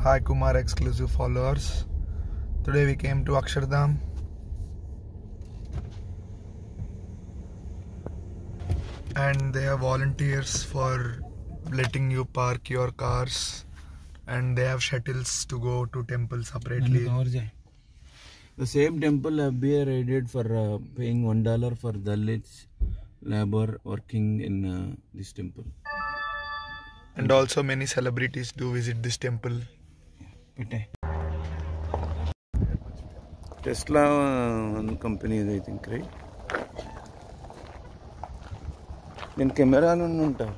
Hi Kumar exclusive followers. Today we came to Akshardham. And they have volunteers for letting you park your cars, and they have shuttles to go to temple separately. The same temple be raided for paying $1 for Dalits labor working in this temple. And also many celebrities do visit this temple. Tesla company, I think, right? Then camera unta.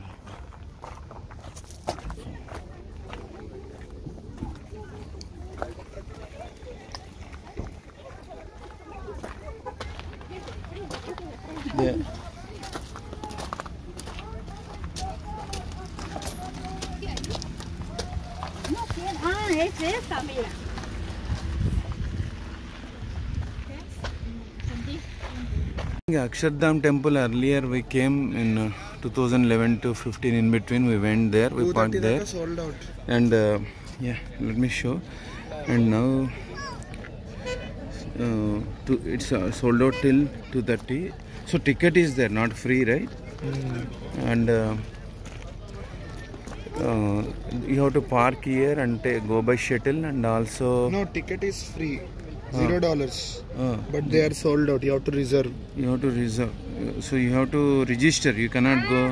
Yeah. Akshardham temple, earlier we came in 2011 to 15, in between we went there, we parked there. Sold out. And yeah, let me show. And now it's sold out till 2:30. So ticket is there, not free, right? And you have to park here and go by shuttle, and also No, ticket is free. $0. But they are sold out. You have to reserve. You have to reserve. So you have to register. You cannot go.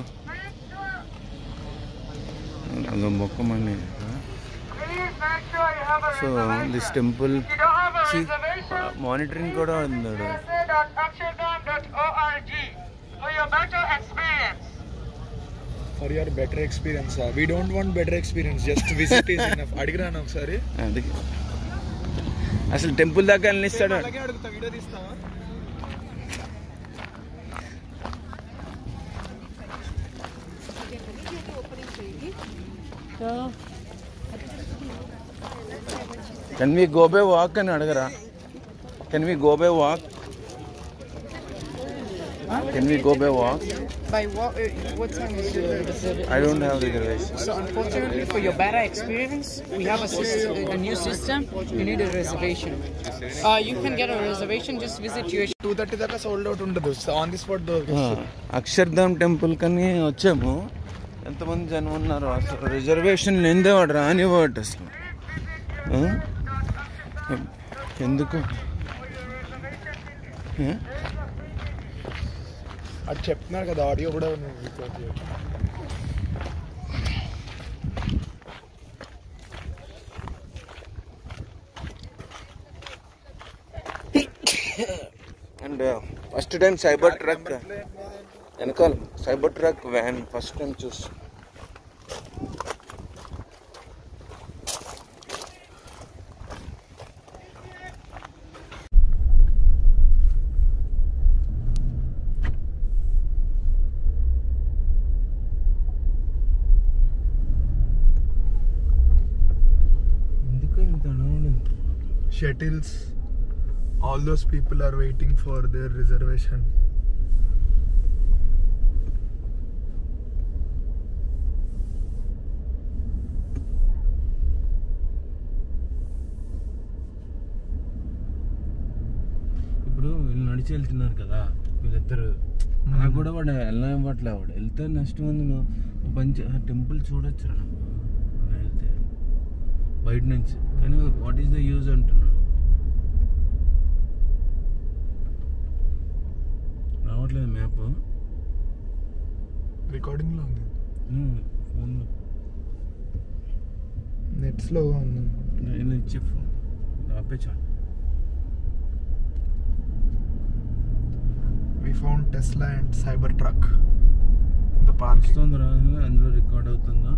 So this temple, see, monitoring kuda unnadu. For your better experience. For your better experience. We don't want better experience. Just visit is enough. Adigirana okasari. అసలు temple దాకా వెళ్ళిస్తాడు. Can we go by walk అని అడగరా? Can we go by walk? Can we go by walk? By what? What time is your reservation? I don't have reservation. So unfortunately, for your better experience, we have a new system. You need a reservation. You can get a reservation. Just visit your. 2:30 దాకా sold out ఉండదు. On the spot Akshardham temple కని వచ్చాము. ఎంతమంది జనం ఉన్నారు అసలు. Reservation లేదే వాడు రానివ్వడు అసలు. ఎందుకు? అది చెప్తున్నారు కదా, ఆడియో కూడా and first time Cybertruck వెనకాల Cybertruck van first time చూస్తాం. Shuttles, all those people are waiting for their reservation. ఇప్పుడు వీళ్ళు నడిచి వెళ్తున్నారు కదా వీళ్ళిద్దరు, నాకు కూడా వాడు వెళ్ళనివ్వట్లే. వాడు వెళ్తే నెక్స్ట్ మంది మంచి టెంపుల్ చూడొచ్చు వెళ్తే బయట నుంచి. కానీ వాట్ ఈస్ ద యూజ్ అంటున్నాడు. రావట్లేదు మ్యాప్. రికార్డింగ్ లో ఉంది, ఫోన్లో నెట్ స్లోగా ఉంది. నేను ఇచ్చే ఫోన్ ఆపేచా. We found Tesla and Cybertruck in the park. అందులో రికార్డ్ అవుతుందా?